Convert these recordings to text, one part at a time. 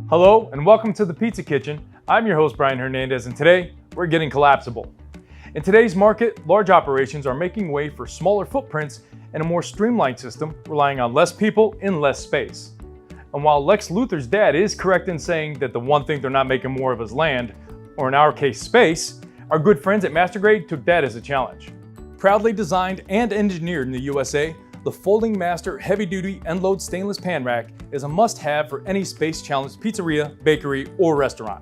Hello and welcome to the Pizza Kitchen. I'm your host Brian Hernandez, and today we're getting collapsible. In today's market, large operations are making way for smaller footprints and a more streamlined system relying on less people in less space. And while Lex Luthor's dad is correct in saying that the one thing they're not making more of is land, or in our case space, our good friends at Mastergrade took that as a challenge. Proudly designed and engineered in the USA, the Folding Master heavy-duty end-load stainless pan rack is a must-have for any space-challenged pizzeria, bakery, or restaurant.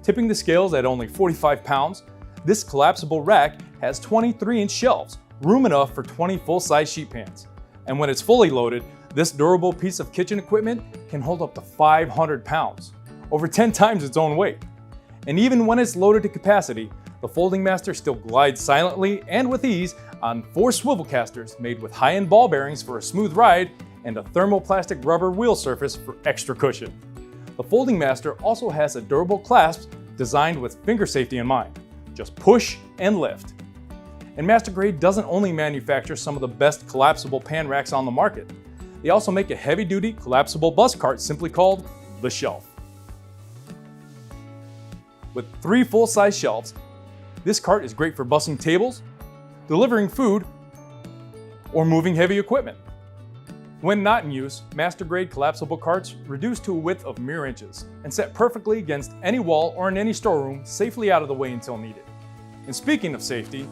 Tipping the scales at only 45 pounds, this collapsible rack has 23-inch shelves, room enough for 20 full-size sheet pans. And when it's fully loaded, this durable piece of kitchen equipment can hold up to 500 pounds, over 10 times its own weight. And even when it's loaded to capacity, the Folding Master still glides silently and with ease on 4 swivel casters made with high-end ball bearings for a smooth ride and a thermoplastic rubber wheel surface for extra cushion. The Folding Master also has a durable clasp designed with finger safety in mind. Just push and lift. And Mastergrade doesn't only manufacture some of the best collapsible pan racks on the market. They also make a heavy-duty collapsible bus cart simply called the Shelf. With 3 full-size shelves, this cart is great for bussing tables, delivering food, or moving heavy equipment. When not in use, Mastergrade collapsible carts reduce to a width of mere inches and set perfectly against any wall or in any storeroom, safely out of the way until needed. And speaking of safety,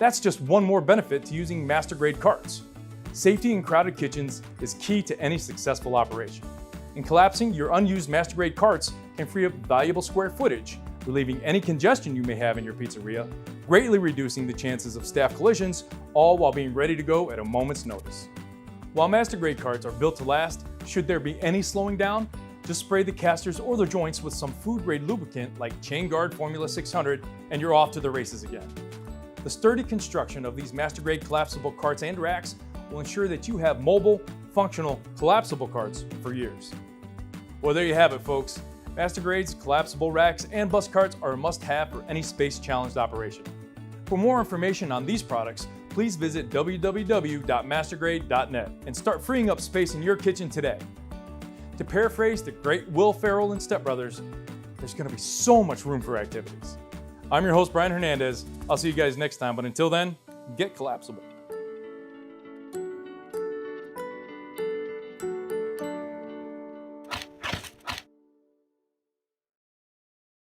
that's just one more benefit to using Mastergrade carts. Safety in crowded kitchens is key to any successful operation. And collapsing your unused Mastergrade carts can free up valuable square footage, relieving any congestion you may have in your pizzeria, greatly reducing the chances of staff collisions, all while being ready to go at a moment's notice. While Mastergrade carts are built to last, should there be any slowing down, just spray the casters or the joints with some food-grade lubricant like Chain Guard Formula 600 and you're off to the races again. The sturdy construction of these Mastergrade collapsible carts and racks will ensure that you have mobile, functional, collapsible carts for years. Well, there you have it, folks. Mastergrade's collapsible racks and bus carts are a must-have for any space-challenged operation. For more information on these products, please visit www.mastergrade.net and start freeing up space in your kitchen today. To paraphrase the great Will Ferrell and Step Brothers, there's going to be so much room for activities. I'm your host, Brian Hernandez. I'll see you guys next time, but until then, get collapsible.